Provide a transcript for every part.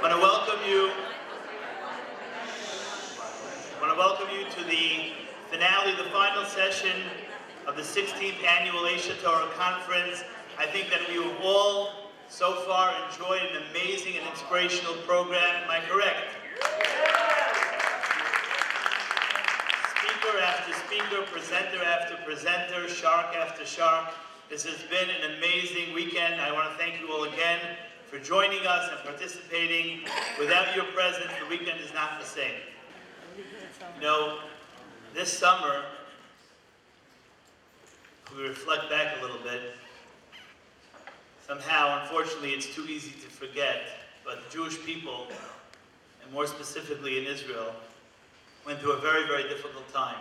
want to welcome you to the finale, the final session of the 16th annual HaTorah Conference. I think that we have all so far enjoyed an amazing and inspirational program. Am I correct? Speaker after speaker, presenter after presenter, shark after shark. This has been an amazing weekend. I want to thank you all again for joining us and participating. Without your presence, the weekend is not the same. You know, this summer, if we reflect back a little bit, somehow, unfortunately, it's too easy to forget, but the Jewish people, and more specifically in Israel, went through a very, very difficult time.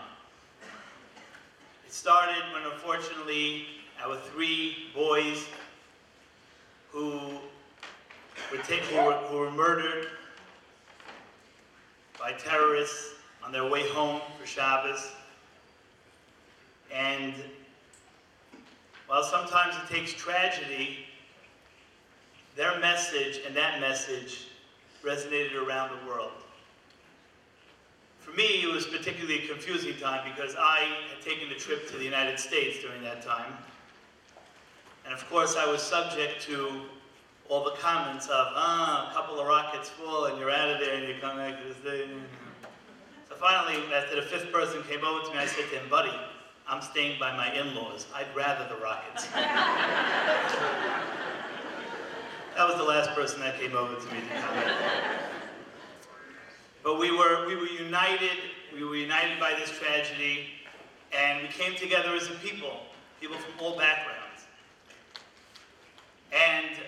It started when, unfortunately, our 3 boys who were murdered by terrorists on their way home for Shabbos. And while sometimes it takes tragedy, their message and that message resonated around the world. For me, it was particularly a confusing time because I had taken a trip to the United States during that time. And of course, I was subject to all the comments of, a couple of rockets fall and you're out of there and you come back to this day. So finally, after the 5th person came over to me, I said to him, buddy, I'm staying by my in-laws. I'd rather the rockets. That was the last person that came over to me to comment. But we were united. We were united by this tragedy, and we came together as a people from all backgrounds. And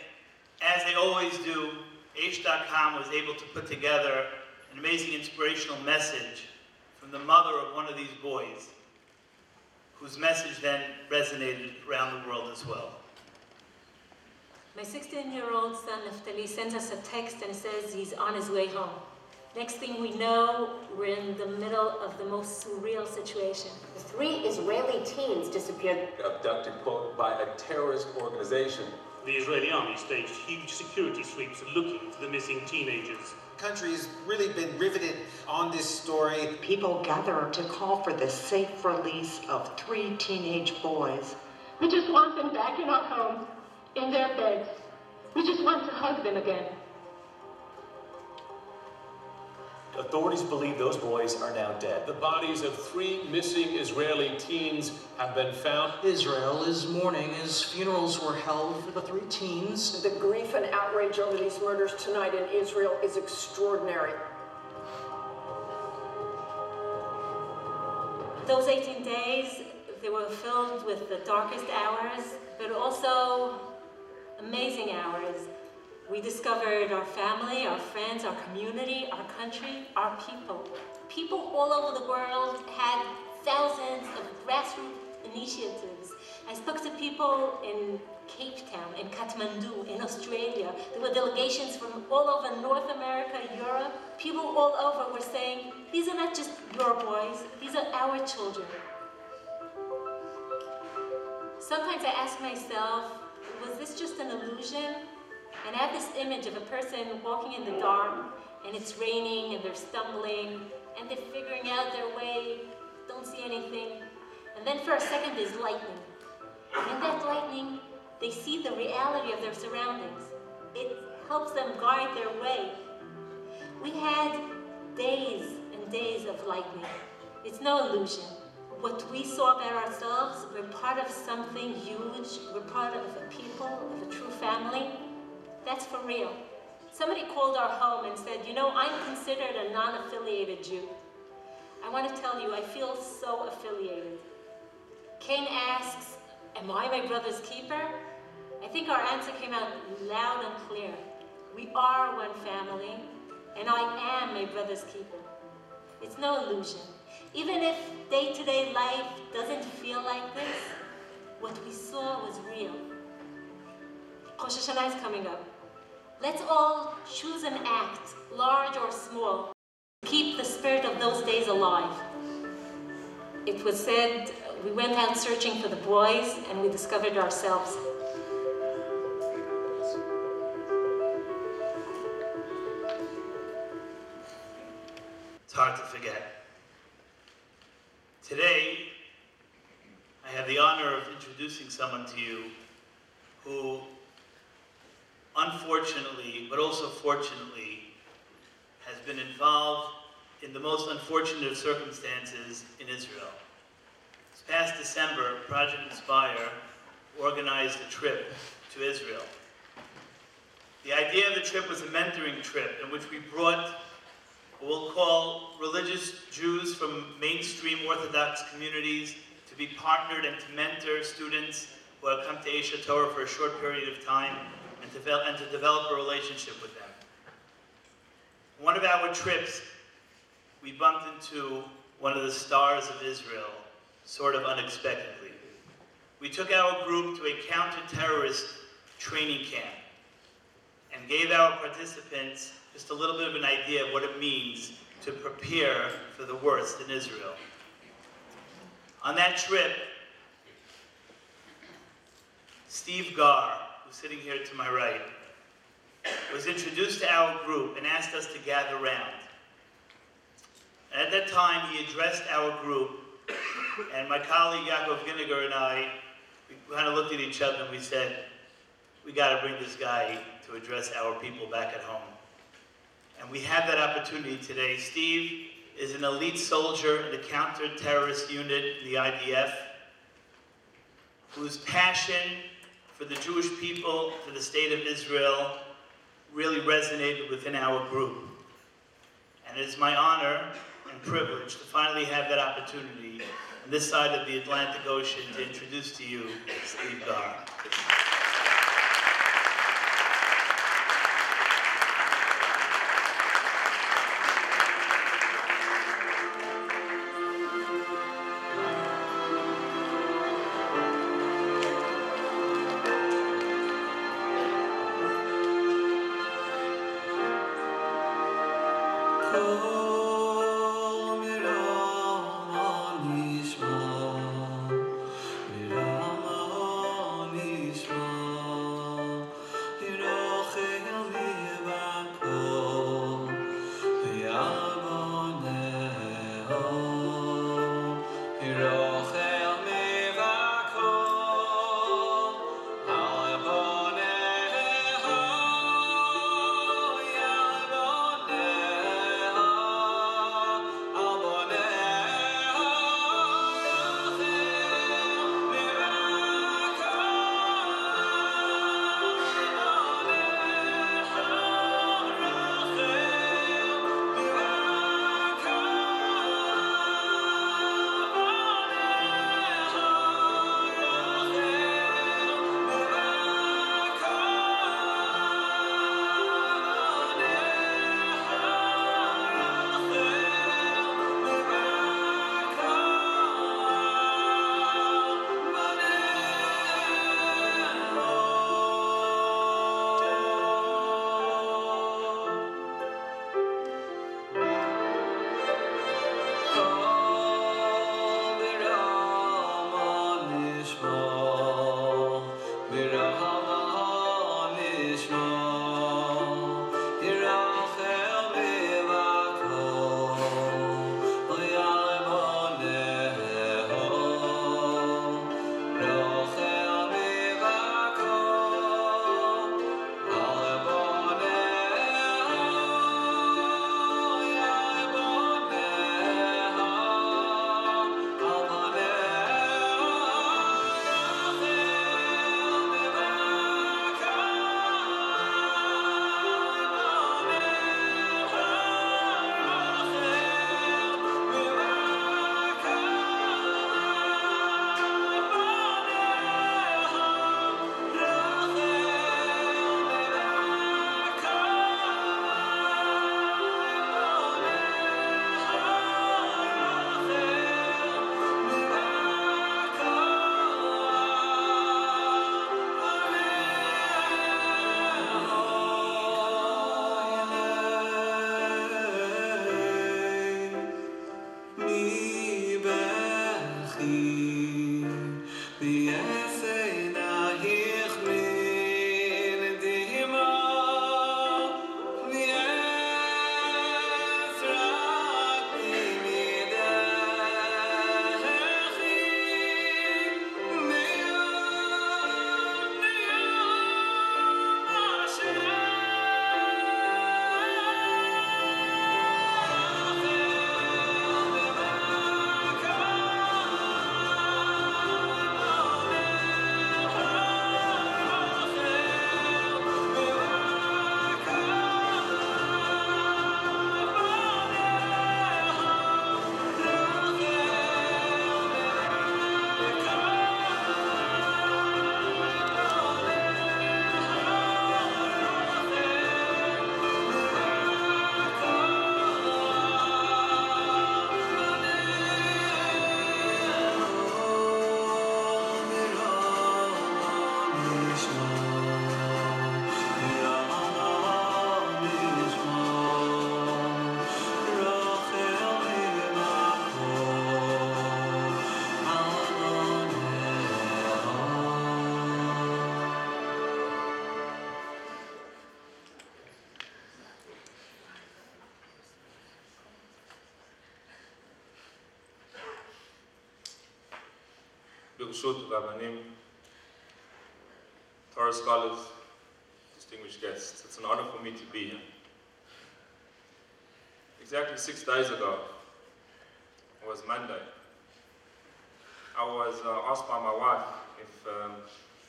as they always do, aish.com was able to put together an amazing inspirational message from the mother of one of these boys, whose message then resonated around the world as well. My 16-year-old son, Naftali, sends us a text and says he's on his way home. Next thing we know, we're in the middle of the most surreal situation. 3 Israeli teens disappeared. Abducted, quote, by a terrorist organization. The Israeli army staged huge security sweeps looking for the missing teenagers. The country has really been riveted on this story. People gather to call for the safe release of 3 teenage boys. We just want them back in our home, in their beds. We just want to hug them again. Authorities believe those boys are now dead. The bodies of 3 missing Israeli teens have been found. Israel is mourning as funerals were held for the 3 teens. The grief and outrage over these murders tonight in Israel is extraordinary. Those 18 days, they were filled with the darkest hours, but also amazing hours. We discovered our family, our friends, our community, our country, our people. People all over the world had thousands of grassroots initiatives. I spoke to people in Cape Town, in Kathmandu, in Australia. There were delegations from all over North America, Europe. People all over were saying, these are not just your boys, these are our children. Sometimes I ask myself, was this just an illusion? And I have this image of a person walking in the dark, and it's raining, and they're stumbling, and they're figuring out their way, don't see anything. And then for a second, there's lightning. And in that lightning, they see the reality of their surroundings. It helps them guide their way. We had days and days of lightning. It's no illusion. What we saw about ourselves, we're part of something huge. We're part of a people, of a true family. That's for real. Somebody called our home and said, you know, I'm considered a non-affiliated Jew. I want to tell you, I feel so affiliated. Cain asks, am I my brother's keeper? I think our answer came out loud and clear. We are one family, and I am my brother's keeper. It's no illusion. Even if day-to-day life doesn't feel like this, what we saw was real. Rosh Hashanah is coming up. Let's all choose an act, large or small, to keep the spirit of those days alive. It was said, we went out searching for the boys and we discovered ourselves. hard to forget. Today, I have the honor of introducing someone to you who, unfortunately, but also fortunately, has been involved in the most unfortunate of circumstances in Israel. This past December, Project Inspire organized a trip to Israel. The idea of the trip was a mentoring trip in which we brought what we'll call religious Jews from mainstream Orthodox communities to be partnered and to mentor students who have come to HaTorah for a short period of time and to develop a relationship with them. One of our trips, we bumped into one of the stars of Israel, sort of unexpectedly. We took our group to a counter-terrorist training camp and gave our participants just a little bit of an idea of what it means to prepare for the worst in Israel. On that trip, Steve Garr, who's sitting here to my right, was introduced to our group and asked us to gather round. And at that time, he addressed our group, and my colleague Yaakov Ginniger and I, we kind of looked at each other and we said, we got to bring this guy to address our people back at home. And we have that opportunity today. Steve is an elite soldier in the counter-terrorist unit in the IDF, whose passion for the Jewish people, for the state of Israel, really resonated within our group. And it is my honor and privilege to finally have that opportunity on this side of the Atlantic Ocean to introduce to you Steve Garr. Nishma Kushutu Rabanim, Torah scholars, distinguished guests. It's an honor for me to be here. Exactly 6 days ago, it was Monday, I was asked by my wife if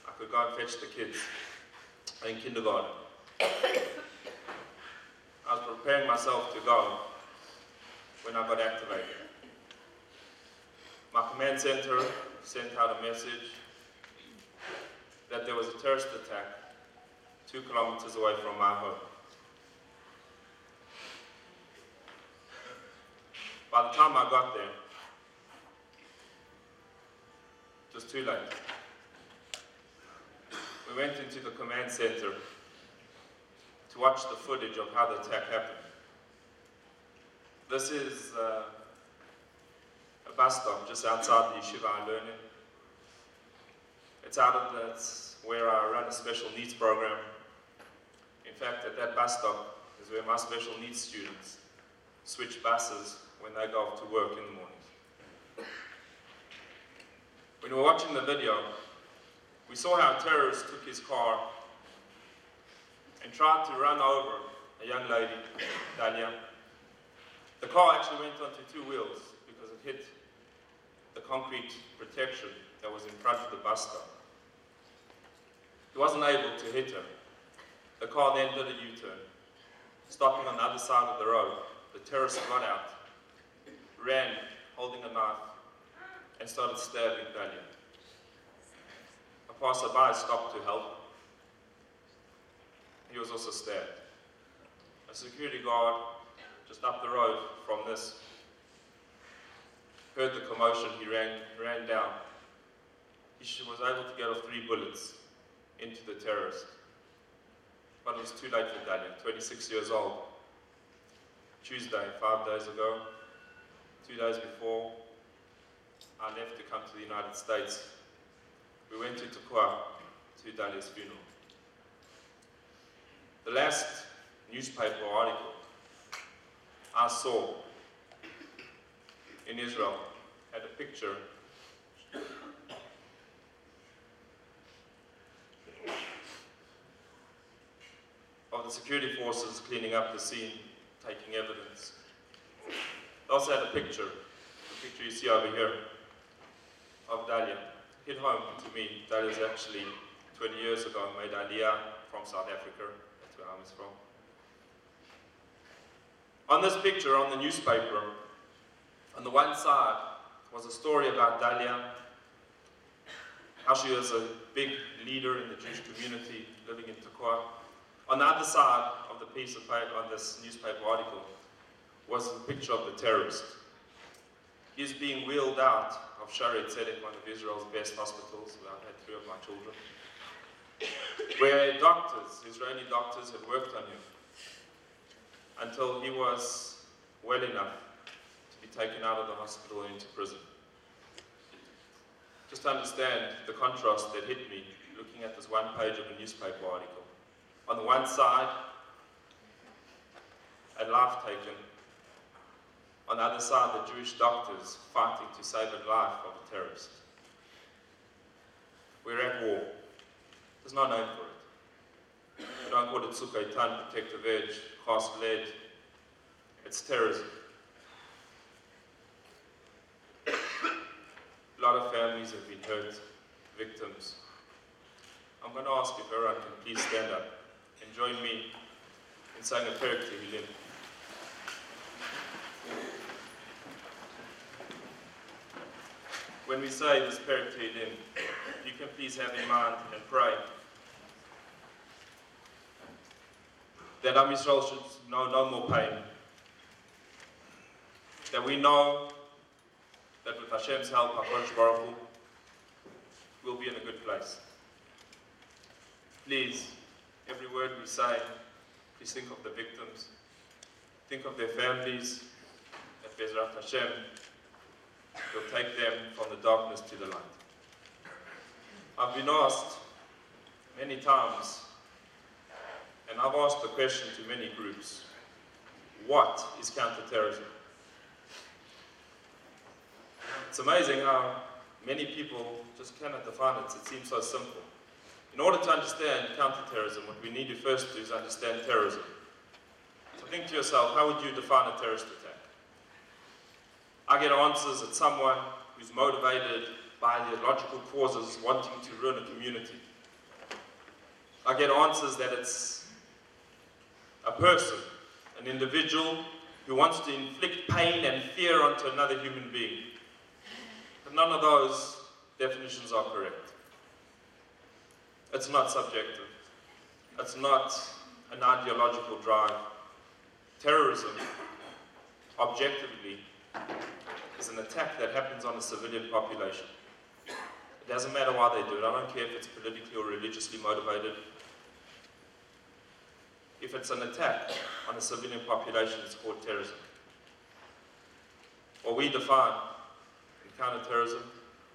I could go and fetch the kids in kindergarten. I was preparing myself to go when I got activated. My command center sent out a message that there was a terrorist attack 2 kilometers away from my home. By the time I got there, it was too late. We went into the command center to watch the footage of how the attack happened. This is a bus stop just outside the yeshiva I learn in. That's where I run a special needs program. In fact, at that bus stop is where my special needs students switch buses when they go off to work in the mornings. When we were watching the video, we saw how a terrorist took his car and tried to run over a young lady, Dalia. The car actually went onto 2 wheels because it hit the concrete protection that was in front of the bus stop. He wasn't able to hit her. The car then did a U-turn. Stopping on the other side of the road, the terrorist got out, ran holding a knife, and started stabbing Dalia. A passerby stopped to help. He was also stabbed. A security guard just up the road from this heard the commotion. He ran down. He was able to get off 3 bullets into the terrorist. But it was too late for Dalia, 26 years old. Tuesday, 5 days ago, 2 days before I left to come to the United States, we went to Tekoa to Dalia's funeral. The last newspaper article I saw in Israel had a picture of the security forces cleaning up the scene, taking evidence. They also had a picture, the picture you see over here, of Dalia. Hit home to me. Dalia's actually 20 years ago made Aliyah from South Africa. That's where I was from. On this picture, on the newspaper, on the one side was a story about Dalia, how she was a big leader in the Jewish community living in Tekoa. On the other side of the piece of paper, on this newspaper article, was a picture of the terrorist. He's being wheeled out of Shaare Tzedek, one of Israel's best hospitals, where I've had 3 of my children, where doctors, Israeli doctors, had worked on him until he was well enough to be taken out of the hospital and into prison. Just to understand the contrast that hit me looking at this one page of a newspaper article. On the one side, a life taken. On the other side, the Jewish doctors fighting to save the life of a terrorist. We're at war. There's no name for it. We don't call it Sukaitan, protective edge, cast lead. It's terrorism. A lot of families have been hurt, victims. I'm going to ask if everyone can please stand up and join me in saying a prayer to Tehillim. When we say this prayer to Tehillim, you can please have in mind and pray that Am Yisrael should know no more pain. That we know that with Hashem's help, HaKadosh Baruch Hu, we'll be in a good place. Please, every word we say, please think of the victims, think of their families, that Bezrat Hashem will take them from the darkness to the light. I've been asked many times, and I've asked the question to many groups, what is counterterrorism? It's amazing how Many people just cannot define it. It seems so simple. In order to understand counterterrorism, what we need to first do is understand terrorism. So think to yourself, how would you define a terrorist attack? I get answers at someone who's motivated by ideological causes wanting to ruin a community. I get answers that it's a person, an individual who wants to inflict pain and fear onto another human being. But none of those definitions are correct. It's not subjective. It's not an ideological drive. Terrorism, objectively, is an attack that happens on a civilian population. It doesn't matter why they do it. I don't care if it's politically or religiously motivated. If it's an attack on a civilian population, it's called terrorism. What we define in counterterrorism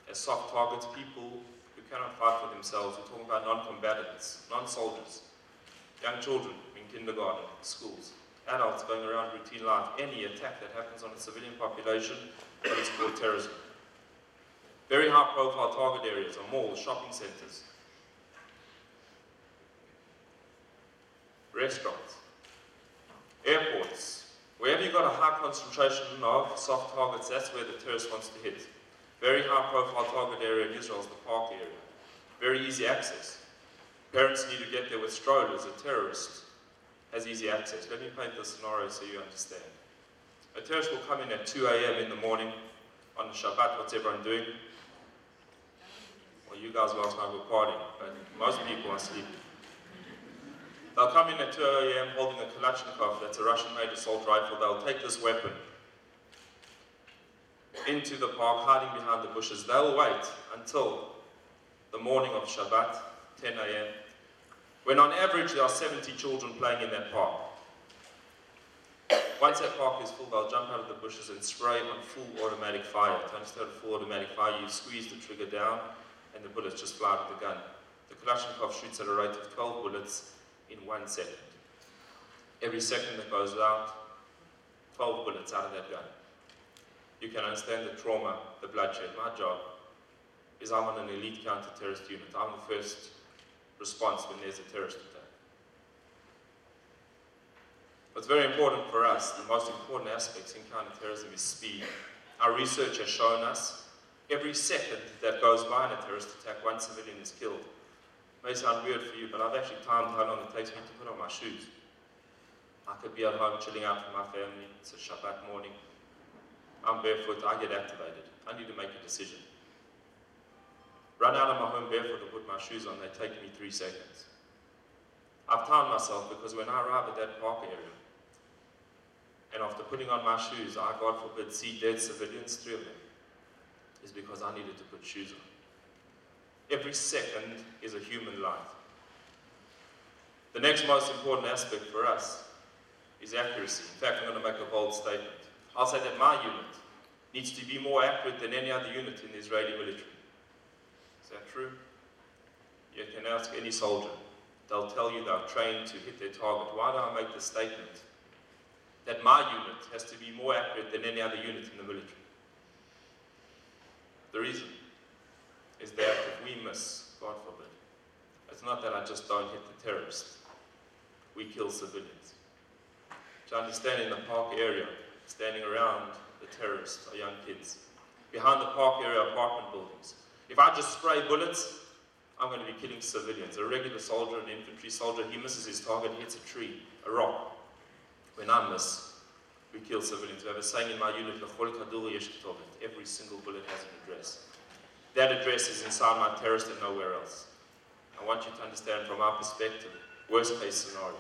as soft targets, people who cannot fight for themselves. We're talking about non-combatants, non-soldiers, young children in kindergarten, schools, adults going around routine life. Any attack that happens on a civilian population, that is called terrorism. Very high-profile target areas are malls, shopping centers, restaurants, airports. Wherever you've got a high concentration of soft targets, that's where the terrorist wants to hit. Very high-profile target area in Israel is the park area. Very easy access. Parents need to get there with strollers. A terrorist has easy access. Let me paint this scenario so you understand. A terrorist will come in at 2 a.m. in the morning on Shabbat. What's everyone doing? Well, you guys last night were partying, but most people are sleeping. They'll come in at 2 a.m. holding a Kalashnikov, that's a Russian-made assault rifle. They'll take this weapon into the park, hiding behind the bushes. They'll wait until the morning of Shabbat, 10 a.m., when on average there are 70 children playing in that park. Once that park is full, they'll jump out of the bushes and spray on full automatic fire. To understand full automatic fire, you squeeze the trigger down and the bullets just fly out of the gun. The Kalashnikov shoots at a rate of 12 bullets in 1 second. Every second that goes out, 12 bullets out of that gun. You can understand the trauma, the bloodshed. My job is I'm on an elite counter-terrorist unit. I'm the first response when there's a terrorist attack. What's very important for us, the most important aspects in counter-terrorism is speed. Our research has shown us every second that goes by in a terrorist attack, one civilian is killed. It may sound weird for you, but I've actually timed how long it takes me to put on my shoes. I could be at home chilling out with my family. It's a Shabbat morning. I'm barefoot, I get activated. I need to make a decision. Run out of my home barefoot and put my shoes on, they take me 3 seconds. I've timed myself because when I arrive at that park area, and after putting on my shoes, I, God forbid, see dead civilians, 3 of them, is because I needed to put shoes on. Every second is a human life. The next most important aspect for us is accuracy. In fact, I'm going to make a bold statement. I'll say that my unit needs to be more accurate than any other unit in the Israeli military. Is that true? You can ask any soldier. They'll tell you they're trained to hit their target. Why do I make the statement that my unit has to be more accurate than any other unit in the military? The reason is that if we miss, God forbid, it's not that I just don't hit the terrorist. We kill civilians. To understand, in the park area, standing around the terrorists are young kids. Behind the park area are apartment buildings. If I just spray bullets, I'm going to be killing civilians. A regular soldier, an infantry soldier, he misses his target, hits a tree, a rock. When I miss, we kill civilians. We have a saying in my unit, every single bullet has an address. That address is inside my terrorist and nowhere else. I want you to understand from our perspective, worst case scenario,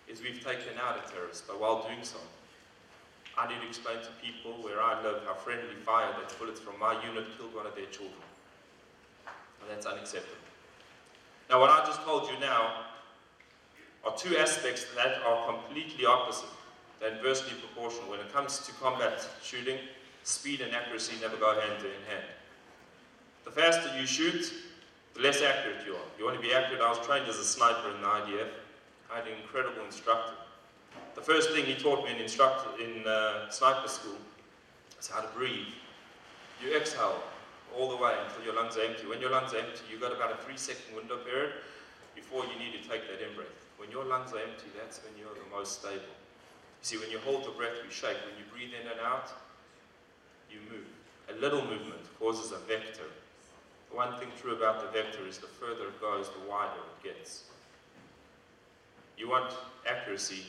is we've taken out a terrorist, but while doing so, I need to explain to people where I live how friendly fire, that bullets from my unit killed one of their children. And that's unacceptable. Now, what I just told you now are 2 aspects that are completely opposite. They're inversely proportional. When it comes to combat shooting, speed and accuracy never go hand in hand. The faster you shoot, the less accurate you are. You want to be accurate. I was trained as a sniper in the IDF. I had an incredible instructor. The first thing he taught me in sniper school is how to breathe. You exhale all the way until your lungs are empty. When your lungs are empty, you've got about a 3-second window period before you need to take that in-breath. When your lungs are empty, that's when you're the most stable. You see, when you hold your breath, you shake. When you breathe in and out, you move. A little movement causes a vector. The one thing true about the vector is the further it goes, the wider it gets. You want accuracy,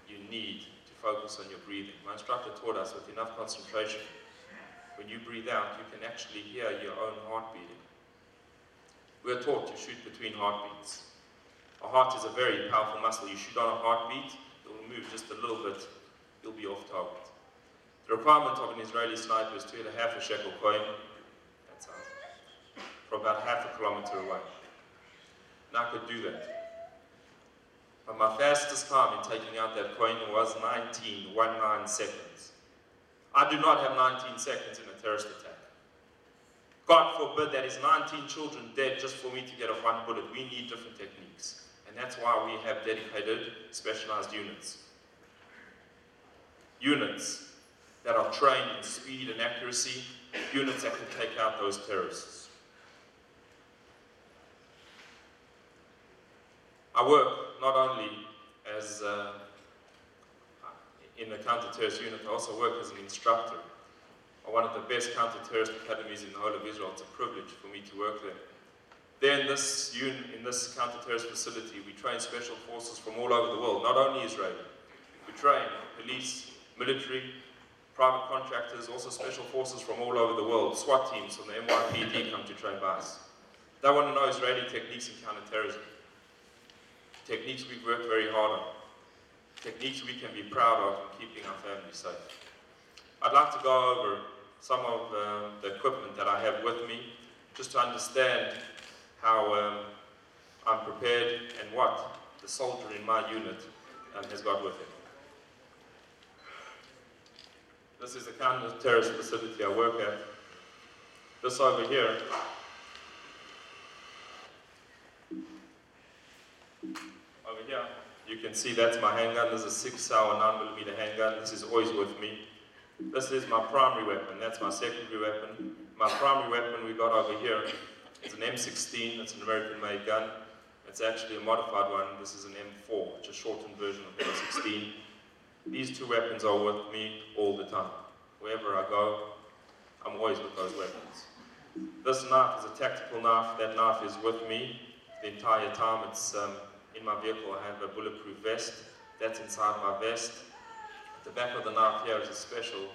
you need to focus on your breathing. My instructor taught us with enough concentration, when you breathe out, you can actually hear your own heart beating. We are taught to shoot between heartbeats. A heart is a very powerful muscle. You shoot on a heartbeat, it will move just a little bit, you'll be off target. The requirement of an Israeli sniper is to hit a half a shekel coin, that's how, from about half a kilometer away. And I could do that. But my fastest time in taking out that coin was 19 seconds. I do not have 19 seconds in a terrorist attack. God forbid that is 19 children dead just for me to get off one bullet. We need different techniques. And that's why we have dedicated, specialized units. Units that are trained in speed and accuracy, units that can take out those terrorists. I work not only as in a counter-terrorist unit, I also work as an instructor at one of the best counter-terrorist academies in the whole of Israel. It's a privilege for me to work there. There in this counter-terrorist facility, we train special forces from all over the world, not only Israeli. We train police, military, private contractors, also special forces from all over the world. SWAT teams from the NYPD come to train by us. They want to know Israeli techniques in counter-terrorism. Techniques we've worked very hard on. Techniques we can be proud of in keeping our families safe. I'd like to go over some of the equipment that I have with me, just to understand how I'm prepared and what the soldier in my unit has got with him. This is the counter-terrorist facility I work at. This over here you can see that's my handgun. This is a 6-hour 9mm handgun. This is always with me. This is my primary weapon. That's my secondary weapon. My primary weapon we got over here is an M16. It's an American-made gun. It's actually a modified one. This is an M4, which is a shortened version of the M16. These two weapons are with me all the time. Wherever I go, I'm always with those weapons. This knife is a tactical knife. That knife is with me the entire time. It's in my vehicle. I have a bulletproof vest. That's inside my vest. At the back of the knife here is a special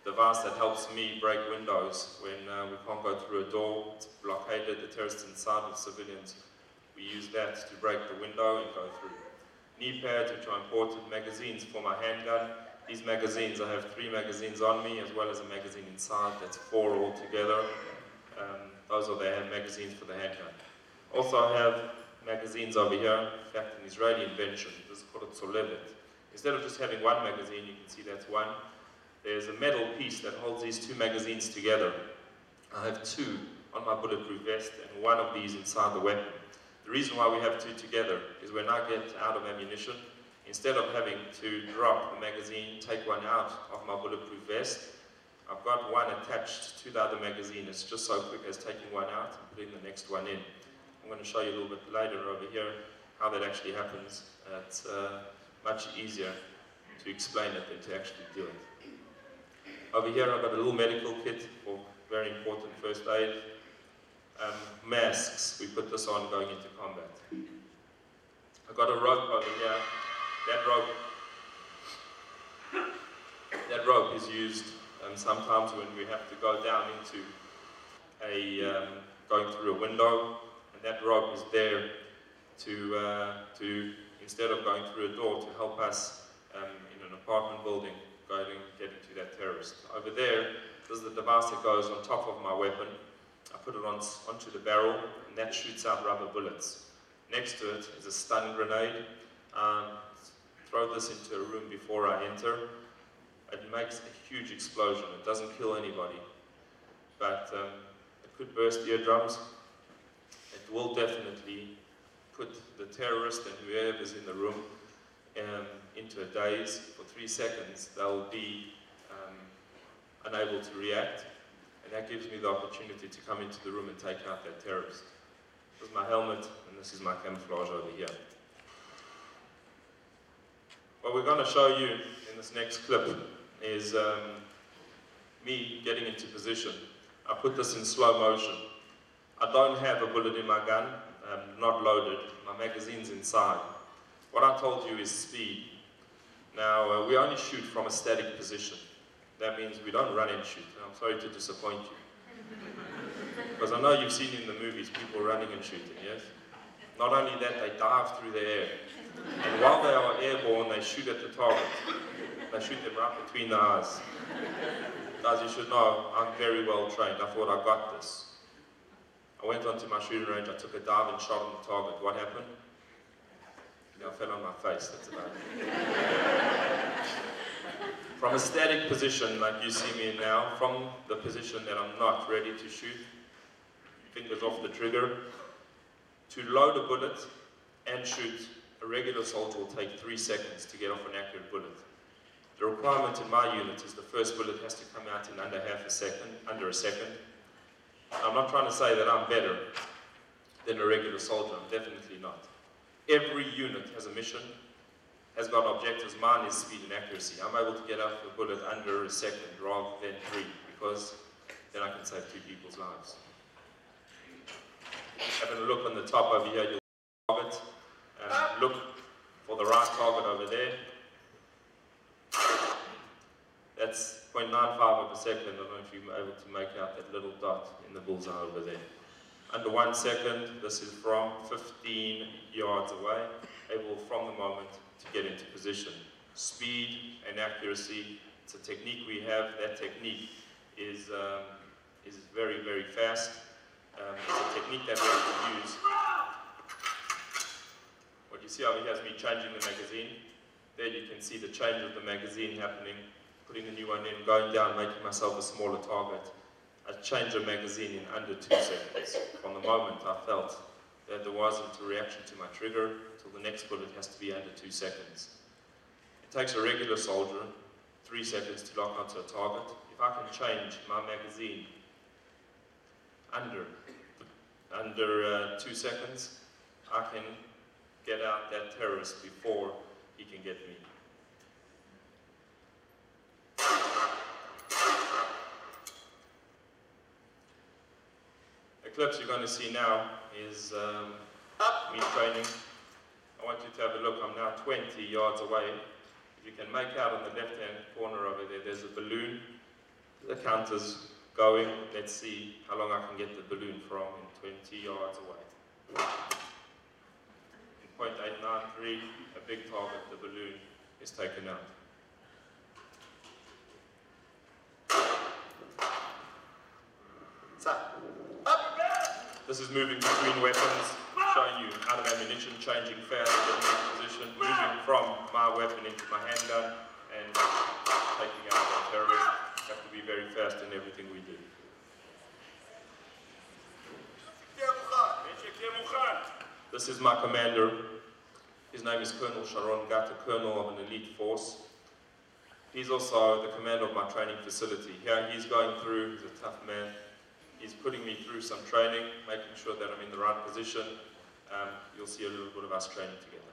device that helps me break windows when we can't go through a door. It's blockaded. The terrorists inside with civilians. We use that to break the window and go through. Knee pads, which are important, magazines for my handgun. These magazines, I have 3 magazines on me, as well as a magazine inside. That's 4 altogether. Those are the magazines for the handgun. Also, I have magazines over here. In fact, an Israeli invention. This is called a tzolevet. Instead of just having one magazine, you can see that's one. There's a metal piece that holds these 2 magazines together. I have 2 on my bulletproof vest and 1 of these inside the weapon. The reason why we have 2 together is when I get out of ammunition, instead of having to drop the magazine, take one out of my bulletproof vest, I've got one attached to the other magazine. It's just so quick as taking one out and putting the next one in. I'm going to show you a little bit later over here how that actually happens. It's much easier to explain it than to actually do it. Over here I've got a little medical kit for very important first aid. Masks, we put this on going into combat. I've got a rope over here. That rope is used sometimes when we have to go down into going through a window, and that rope is there to instead of going through a door, to help us in an apartment building getting to that terrorist. Over there, this is the device that goes on top of my weapon. I put it onto the barrel, and that shoots out rubber bullets. Next to it is a stun grenade. Throw this into a room before I enter. It makes a huge explosion. It doesn't kill anybody, but it could burst eardrums. It will definitely put the terrorist and whoever's in the room into a daze. For 3 seconds, they'll be unable to react. And that gives me the opportunity to come into the room and take out that terrorist. This is my helmet, and this is my camouflage over here. What we're going to show you in this next clip is me getting into position. I put this in slow motion. I don't have a bullet in my gun, not loaded. My magazine's inside. What I told you is speed. Now, we only shoot from a static position. That means we don't run and shoot. I'm sorry to disappoint you. Because I know you've seen in the movies people running and shooting, yes? Not only that, they dive through the air. And while they are airborne, they shoot at the target. They shoot them right between the eyes. Guys, you should know, I'm very well trained. I thought I got this. I went onto my shooting range, I took a dive and shot on the target. What happened? I fell on my face, that's about it. From a static position, like you see me in now, from the position that I'm not ready to shoot, fingers off the trigger, to load a bullet and shoot, a regular soldier will take 3 seconds to get off an accurate bullet. The requirement in my unit is the first bullet has to come out in under a second. I'm not trying to say that I'm better than a regular soldier, I'm definitely not. Every unit has a mission, has got objectives. Mine is speed and accuracy. I'm able to get off a bullet under a second rather than 3, because then I can save 2 people's lives. Having a look on the top over here, you'll target and look for the right target over there. That's 0.95 of a second. I don't know if you're able to make out that little dot in the bullseye over there. Under 1 second, this is from 15 yards away, able from the moment to get into position. Speed and accuracy, it's a technique we have. That technique is very, very fast. It's a technique that we have to use. What you see over here is me changing the magazine. There you can see the change of the magazine happening, putting the new one in, going down, making myself a smaller target. I changed the magazine in under 2 seconds. From the moment I felt that there wasn't a reaction to my trigger, till the next bullet has to be under 2 seconds. It takes a regular soldier 3 seconds to lock onto a target. If I can change my magazine under 2 seconds, I can get out that terrorist before he can get me. The clips you're going to see now is me training. I want you to have a look. I'm now 20 yards away. If you can make out on the left-hand corner over there, there's a balloon. The counter's going. Let's see how long I can get the balloon from in 20 yards away. In 0.893, a big target, the balloon is taken out. This is moving between weapons, showing you out of ammunition, changing fast, getting into position, moving from my weapon into my handgun, and taking out the terrorist. You have to be very fast in everything we do. This is my commander. His name is Colonel Sharon Gata, colonel of an elite force. He's also the commander of my training facility. Here he's going through, he's a tough man. He's putting me through some training, making sure that I'm in the right position. You'll see a little bit of us training together.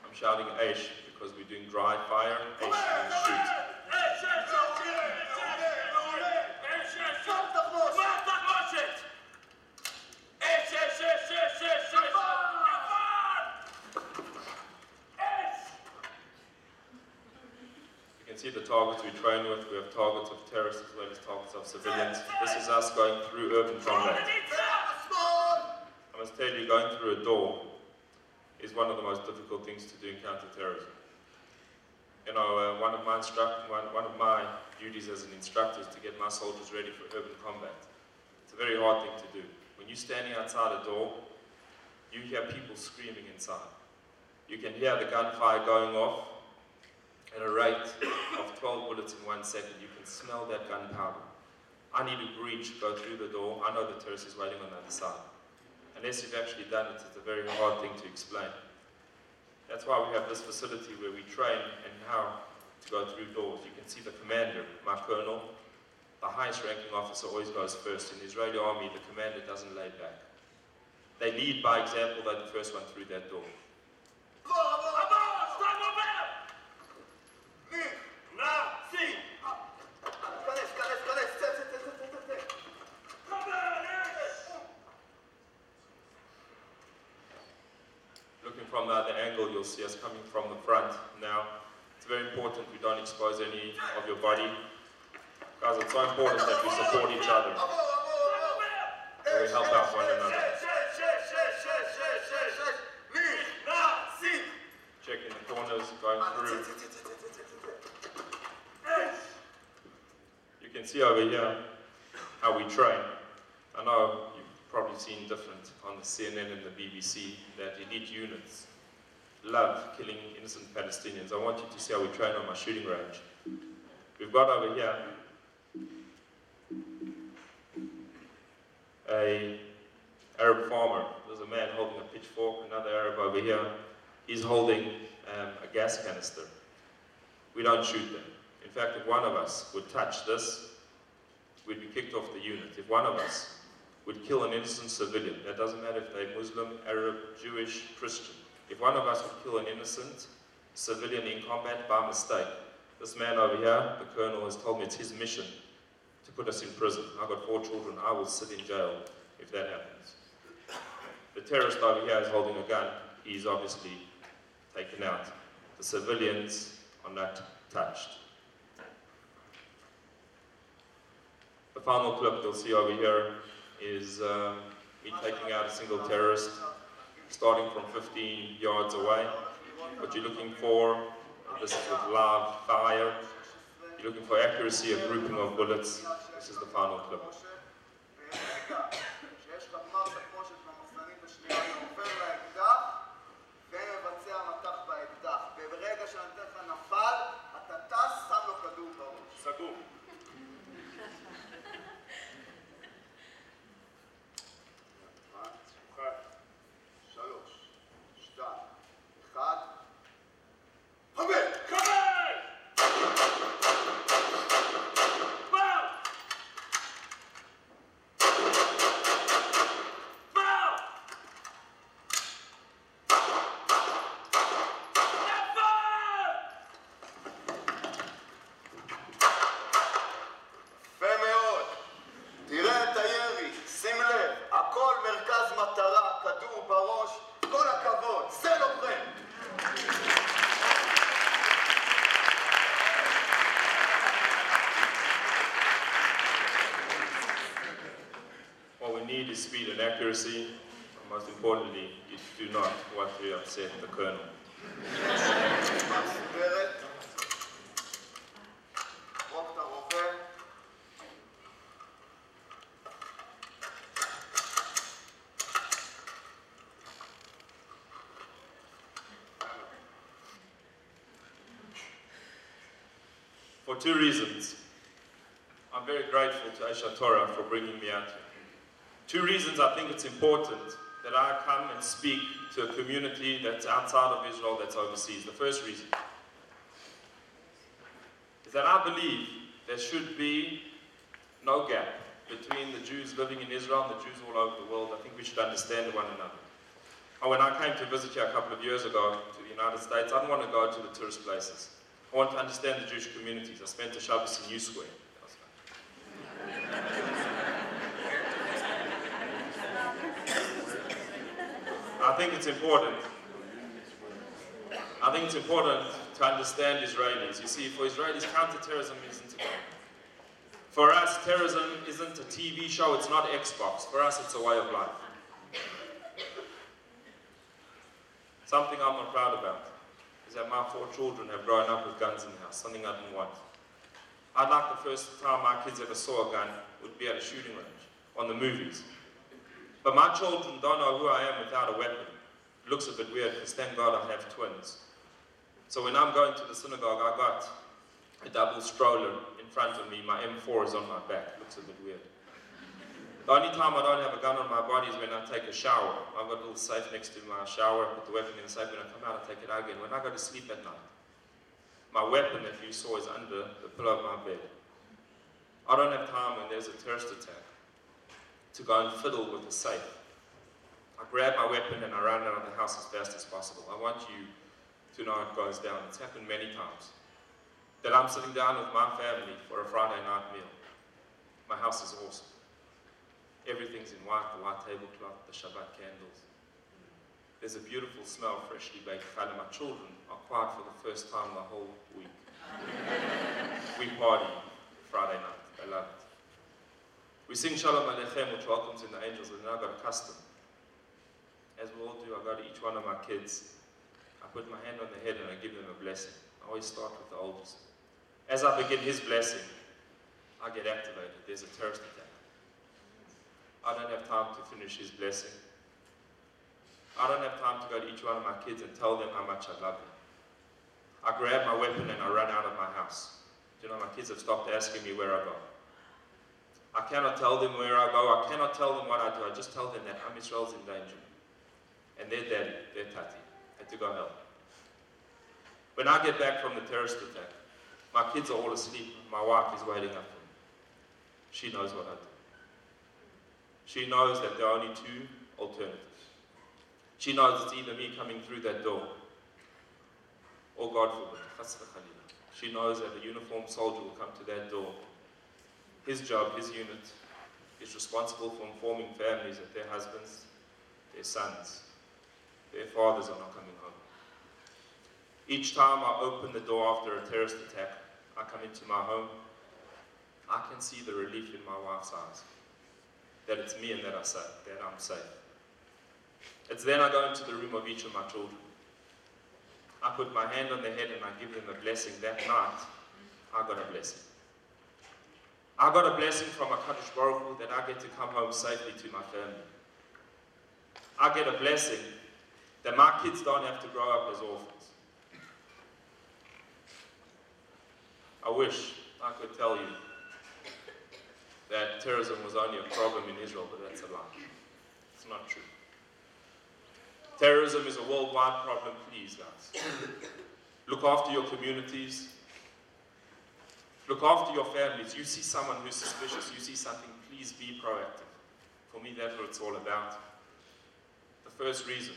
I'm shouting aish because we're doing dry fire. Aish means shoot. See the targets we train with. We have targets of terrorists as well as targets of civilians. This is us going through urban combat. I must tell you, going through a door is one of the most difficult things to do in counter-terrorism. You know, one of my duties as an instructor is to get my soldiers ready for urban combat. It's a very hard thing to do. When you're standing outside a door, you hear people screaming inside. You can hear the gunfire going off at a rate of 12 bullets in 1 second. You can smell that gunpowder. I need to breach, go through the door. I know the terrorist is waiting on the other side. Unless you've actually done it, it's a very hard thing to explain. That's why we have this facility where we train in how to go through doors. You can see the commander, my colonel, the highest ranking officer always goes first. In the Israeli army, the commander doesn't lay back. They lead by example. They're the first one through that door. Looking from the other angle, you'll see us coming from the front now. It's very important we don't expose any of your body. Guys, it's so important that we support each other. That we help out one another. Checking the corners, going through. You can see over here how we train. I know you've probably seen different on the CNN and the BBC that elite units love killing innocent Palestinians. I want you to see how we train on my shooting range. We've got over here an Arab farmer. There's a man holding a pitchfork, another Arab over here. He's holding a gas canister. We don't shoot them. In fact, if one of us would touch this, we'd be kicked off the unit. If one of us would kill an innocent civilian, that doesn't matter if they're Muslim, Arab, Jewish, Christian. If one of us would kill an innocent civilian in combat by mistake, this man over here, the colonel, has told me it's his mission to put us in prison. I've got 4 children. I will sit in jail if that happens. The terrorist over here is holding a gun. He's obviously taken out. The civilians are not touched. The final clip you'll see over here is me taking out a single terrorist, starting from 15 yards away. What you're looking for, this is with live fire. You're looking for accuracy, a grouping of bullets. This is the final clip. Need is speed and accuracy. Most importantly, you do not want to upset the colonel. For 2 reasons. I'm very grateful to HaTorah for bringing me out here. 2 reasons I think it's important that I come and speak to a community that's outside of Israel, that's overseas. The first reason is that I believe there should be no gap between the Jews living in Israel and the Jews all over the world. I think we should understand one another. And when I came to visit here a couple of years ago to the United States, I didn't want to go to the tourist places. I want to understand the Jewish communities. I spent a Shabbos in New Square. I think it's important to understand Israelis. You see, for Israelis, counterterrorism isn't a game. For us, terrorism isn't a TV show, it's not Xbox. For us, it's a way of life. Something I'm not proud about is that my 4 children have grown up with guns in the house, something I didn't want. I'd like the first time my kids ever saw a gun would be at a shooting range, on the movies. But my children don't know who I am without a weapon. It looks a bit weird, because thank God I have twins. So when I'm going to the synagogue, I got a double stroller in in front of me, my M4 is on my back. It looks a bit weird. The only time I don't have a gun on my body is when I take a shower. I've got a little safe next to my shower, I put the weapon in the safe. When I come out, I take it out again. When I go to sleep at night, my weapon that you saw is under the pillow of my bed. I don't have time when there's a terrorist attack to go and fiddle with the safe. I grab my weapon and I run out of the house as fast as possible. I want you to know it goes down. It's happened many times. That I'm sitting down with my family for a Friday night meal. My house is awesome. Everything's in white, the white tablecloth, the Shabbat candles. There's a beautiful smell, freshly baked challah. My children are quiet for the first time the whole week. We party Friday night. They love it. We sing Shalom Aleichem, which welcomes in the angels, and now I've got a custom. As we all do, I go to each one of my kids. I put my hand on their head and I give them a blessing. I always start with the oldest. As I begin his blessing, I get activated. There's a terrorist attack. I don't have time to finish his blessing. I don't have time to go to each one of my kids and tell them how much I love them. I grab my weapon and I run out of my house. You know, my kids have stopped asking me where I go. I cannot tell them where I go. I cannot tell them what I do. I just tell them that Am Yisrael's in danger. And their daddy, their tati, had to go help. When I get back from the terrorist attack, my kids are all asleep. My wife is waiting up for me. She knows what I do. She knows that there are only two alternatives. She knows it's either me coming through that door, or God forbid, she knows that a uniformed soldier will come to that door. His job, his unit, is responsible for informing families that their husbands, their sons, their fathers are not coming home. Each time I open the door after a terrorist attack, I come into my home, I can see the relief in my wife's eyes. That it's me and that I'm safe. It's then I go into the room of each of my children. I put my hand on their head and I give them a blessing. That night, I got a blessing. I got a blessing from HaKadosh Baruch Hu that I get to come home safely to my family. I get a blessing that my kids don't have to grow up as orphans. I wish I could tell you that terrorism was only a problem in Israel, but that's a lie. It's not true. Terrorism is a worldwide problem, please, guys. Look after your communities. Look after your families. You see someone who's suspicious, you see something, please be proactive. For me, that's what it's all about. The first reason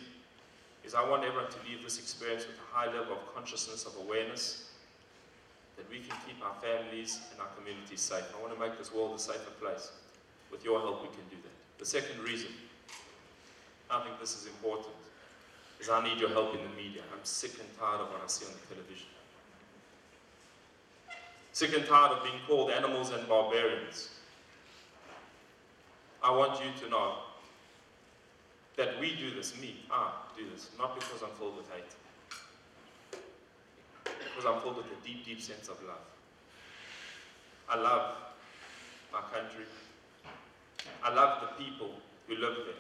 is I want everyone to leave this experience with a high level of consciousness, of awareness, that we can keep our families and our communities safe. I want to make this world a safer place. With your help, we can do that. The second reason, I think this is important, is I need your help in the media. I'm sick and tired of what I see on the television. Sick and tired of being called animals and barbarians. I want you to know that we do this, I do this, not because I'm filled with hate. Because I'm filled with a deep, deep sense of love. I love my country. I love the people who live there.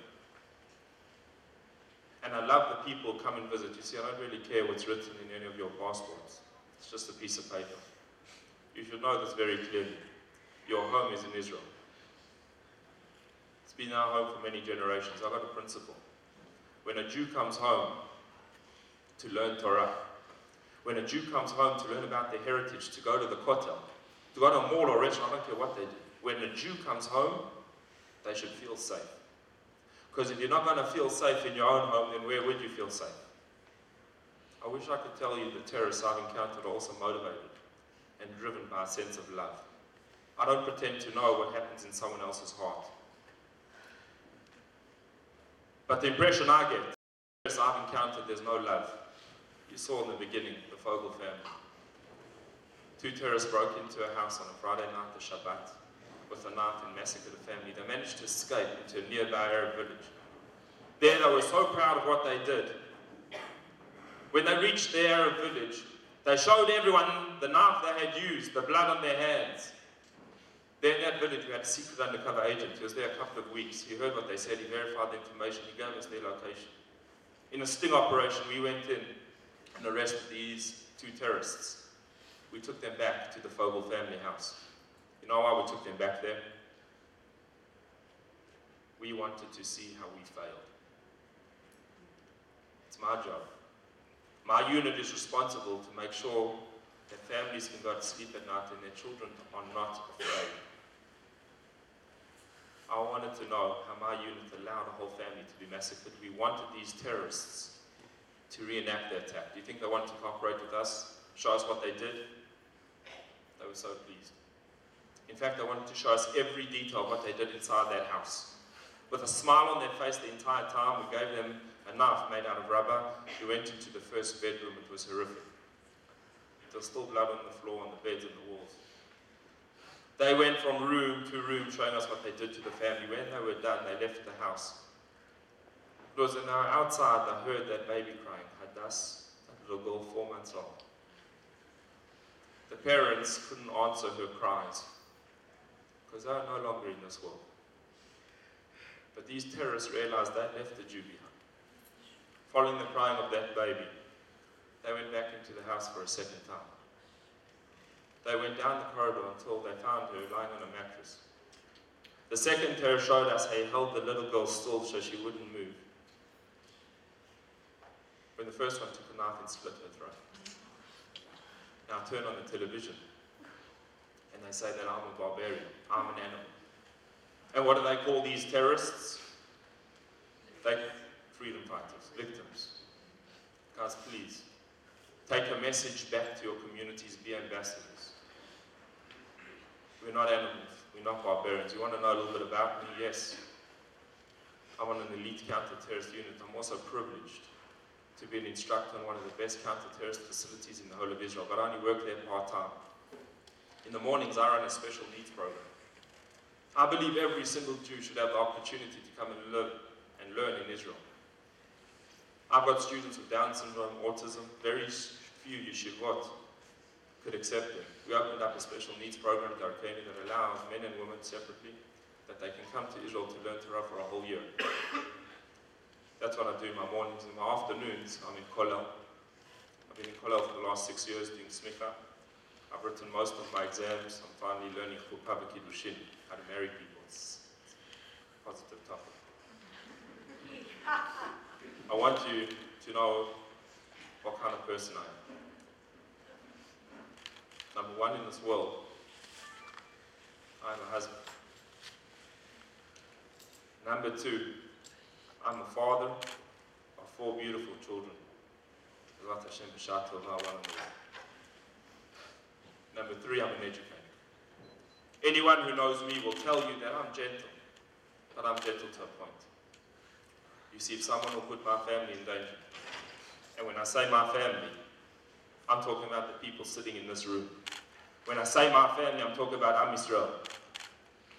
And I love the people who come and visit. You see, I don't really care what's written in any of your passports. It's just a piece of paper. You should know this very clearly. Your home is in Israel. It's been our home for many generations. I've got a principle. When a Jew comes home to learn Torah, when a Jew comes home to learn about their heritage, to go to the kotel, to go to a mall or restaurant, I don't care what they do. When a Jew comes home, they should feel safe. Because if you're not going to feel safe in your own home, then where would you feel safe? I wish I could tell you the terrorists I've encountered are also motivated and driven by a sense of love. I don't pretend to know what happens in someone else's heart. But the impression I get, the terrorists I've encountered, there's no love. You saw in the beginning, the Fogel family. 2 terrorists broke into a house on a Friday night, the Shabbat, with a knife and massacred the family. They managed to escape into a nearby Arab village. There they were so proud of what they did. When they reached the Arab village, they showed everyone the knife they had used, the blood on their hands. There in that village, we had a secret undercover agent. He was there a couple of weeks. He heard what they said. He verified the information. He gave us their location. In a sting operation, we went in and arrested these 2 terrorists. we took them back to the Fogel family house. You know why we took them back there? We wanted to see how we failed. It's my job. My unit is responsible to make sure that families can go to sleep at night and their children are not afraid. I wanted to know how my unit allowed a whole family to be massacred. We wanted these terrorists to reenact the attack. Do you think they wanted to cooperate with us, show us what they did? They were so pleased. In fact, they wanted to show us every detail of what they did inside that house. With a smile on their face the entire time, we gave them a knife made out of rubber. We went into the first bedroom. It was horrific. There was still blood on the floor, on the beds and the walls. They went from room to room showing us what they did to the family. When they were done, they left the house. It was now outside, I heard that baby crying, Hadas, that little girl 4 months old. The parents couldn't answer her cries because they are no longer in this world. But these terrorists realized they left the Jew behind. Following the crying of that baby, they went back into the house for a second time. They went down the corridor until they found her lying on a mattress. The second terror showed us how he held the little girl still so she wouldn't move. When the first one took a knife and split her throat. Now turn on the television and they say that I'm a barbarian, I'm an animal. And what do they call these terrorists? Freedom fighters, victims. Guys, please, take a message back to your communities, be ambassadors. We're not animals, we're not barbarians. You want to know a little bit about me? Yes. I'm on an elite counter-terrorist unit. I'm also privileged to be an instructor on one of the best counter-terrorist facilities in the whole of Israel, but I only work there part-time. In the mornings, I run a special needs program. I believe every single Jew should have the opportunity to come and learn in Israel. I've got students with Down syndrome, autism, very few yeshivot could accept them. We opened up a special needs program, Darkeni, that allows men and women separately that they can come to Israel to learn Torah for a whole year. That's what I do in my mornings. In my afternoons, I'm in Kollel. I've been in Kollel for the last 6 years doing smicha. I've written most of my exams. I'm finally learning Chuppah Kiddushin, how to marry people. It's a positive topic. I want you to know what kind of person I am. Number one, in this world, I'm a husband. Number two, I'm a father of 4 beautiful children. Number 3, I'm an educator. Anyone who knows me will tell you that I'm gentle, but I'm gentle to a point. You see, if someone will put my family in danger, and when I say my family, I'm talking about the people sitting in this room. When I say my family, I'm talking about Am Yisrael.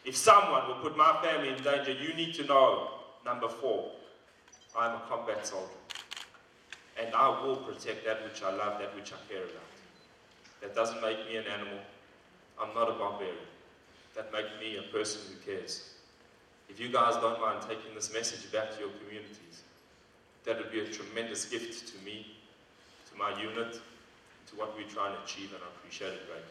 If someone will put my family in danger, you need to know, number 4, I'm a combat soldier. And I will protect that which I love, that which I care about. That doesn't make me an animal. I'm not a barbarian. That makes me a person who cares. If you guys don't mind taking this message back to your communities, that would be a tremendous gift to me, to my unit, to what we're trying to achieve, and I appreciate it greatly.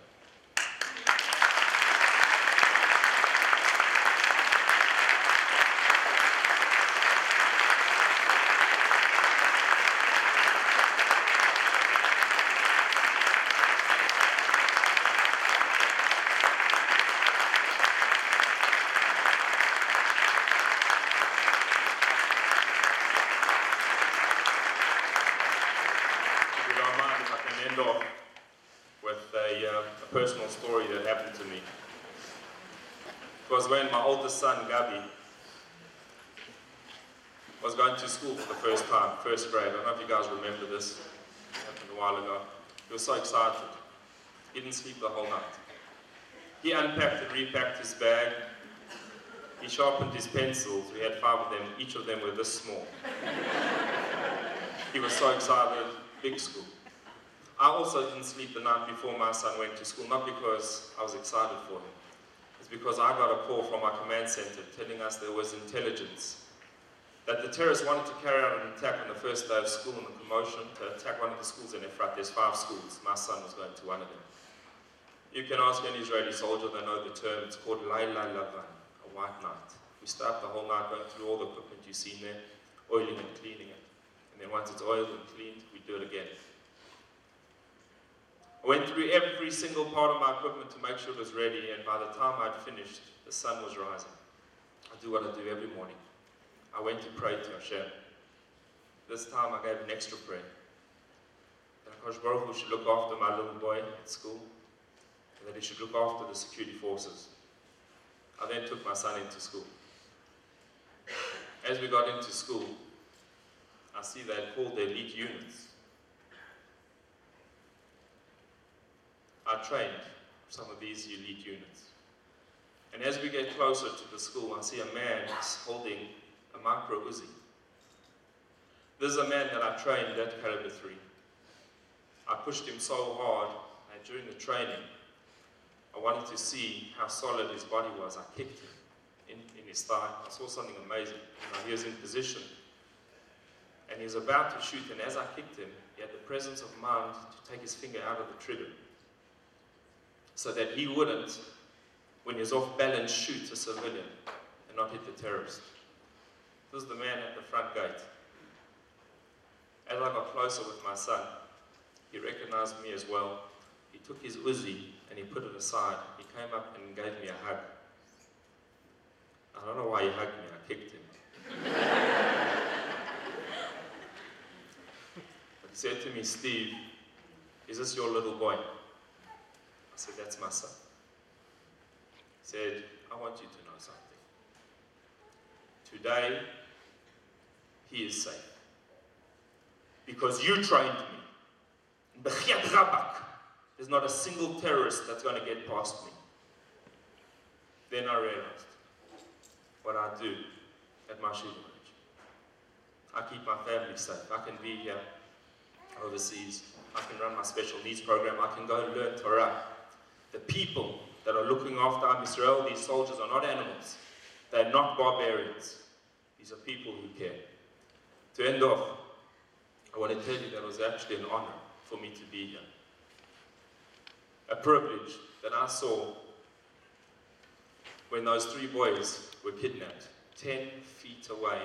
Personal story that happened to me. It was when my oldest son, Gabi, was going to school for the first time, first grade. I don't know if you guys remember this. It happened a while ago. He was so excited. He didn't sleep the whole night. He unpacked and repacked his bag. He sharpened his pencils. We had 5 of them. Each of them were this small. He was so excited. Big school. I also didn't sleep the night before my son went to school, not because I was excited for him. It's because I got a call from our command center telling us there was intelligence that the terrorists wanted to carry out an attack on the first day of school in a commotion to attack one of the schools in Efrat. There's 5 schools. My son was going to one of them. You can ask any Israeli soldier, they know the term. It's called Laila Lavan, a white night. We stay up the whole night going through all the equipment you've seen there, oiling and cleaning it. And then once it's oiled and cleaned, we do it again. I went through every single part of my equipment to make sure it was ready, and by the time I'd finished, the sun was rising. I do what I do every morning. I went to pray to Hashem. This time I gave an extra prayer. That Hakadosh Baruch Hu should look after my little boy at school, and that he should look after the security forces. I then took my son into school. As we got into school, I see they had called the elite units. I trained some of these elite units. And as we get closer to the school, I see a man holding a micro Uzi. This is a man that I trained at caliber 3. I pushed him so hard, and during the training, I wanted to see how solid his body was. I kicked him in his thigh. I saw something amazing. He was in position, and he was about to shoot, and as I kicked him, he had the presence of mind to take his finger out of the trigger, so that he wouldn't, when he was off balance, shoot a civilian and not hit the terrorist. This is the man at the front gate. As I got closer with my son, he recognized me as well. He took his Uzi and he put it aside. He came up and gave me a hug. I don't know why he hugged me, I kicked him. But he said to me, "Steve, is this your little boy?" I said, "That's my son." He said, "I want you to know something. Today, he is safe. Because you trained me. B'chiyat Rabak, there's not a single terrorist that's going to get past me." Then I realized what I do at my shul village. I keep my family safe. I can be here overseas. I can run my special needs program. I can go and learn Torah. The people that are looking after Am Yisrael, these soldiers, are not animals. They're not barbarians. These are people who care. To end off, I want to tell you that it was actually an honor for me to be here. A privilege that I saw when those 3 boys were kidnapped, 10 feet away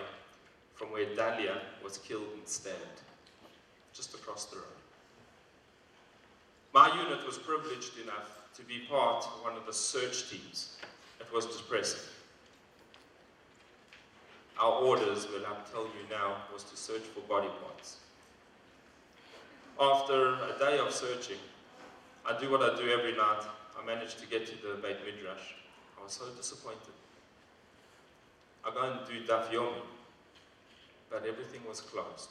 from where Dalia was killed and stabbed, just across the road. My unit was privileged enough to be part of one of the search teams. It was depressing. Our orders, well, I'll tell you now, was to search for body parts. After a day of searching, I do what I do every night. I managed to get to the Beit Midrash. I was so disappointed. I go and do Daf Yomi, but everything was closed.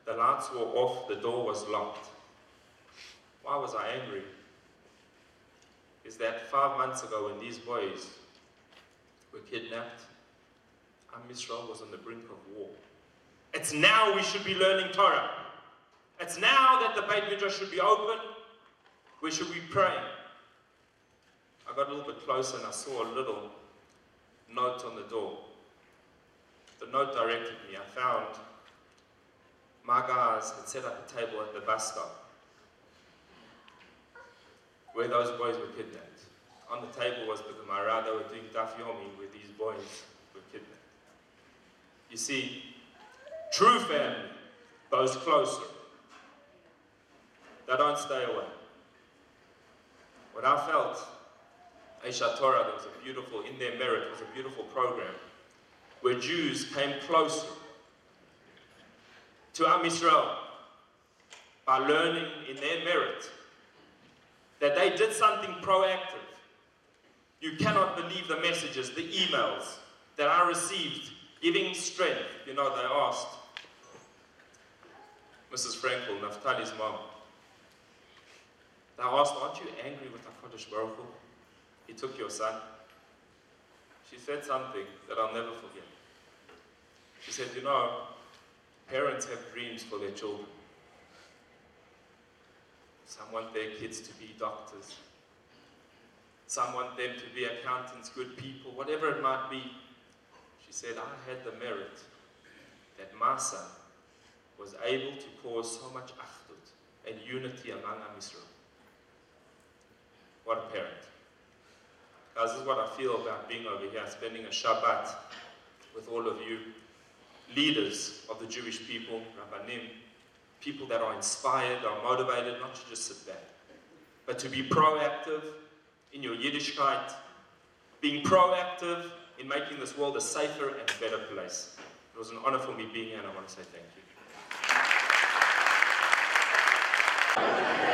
The lights were off, the door was locked. Why was I angry? Is that 5 months ago when these boys were kidnapped, Am Yisrael was on the brink of war. It's now we should be learning Torah. It's now that the Beit Midrash should be open. We should be praying. I got a little bit closer and I saw a little note on the door. The note directed me. I found my guys had set up a table at the bus stop where those boys were kidnapped. On the table was the Gemara. They were doing Daf Yomi where these boys were kidnapped. You see, true family goes closer. They don't stay away. What I felt, aish HaTorah, there was a beautiful, in their merit, was a beautiful program where Jews came closer to Am Yisrael by learning in their merit that they did something proactive. You cannot believe the messages, the emails that I received giving strength. You know, they asked Mrs. Frankel, Naftali's mom, they asked, "Aren't you angry with HaKadosh Baruch Hu? He took your son." She said something that I'll never forget. She said, "You know, parents have dreams for their children. Some want their kids to be doctors. Some want them to be accountants, good people, whatever it might be." She said, "I had the merit that my son was able to cause so much achdut and unity among Am Yisrael." what a parent. Guys, this is what I feel about being over here, spending a Shabbat with all of you, leaders of the Jewish people, Rabbanim, people that are inspired, are motivated, not to just sit back, but to be proactive in your Yiddishkeit, being proactive in making this world a safer and a better place. It was an honor for me being here, and I want to say thank you.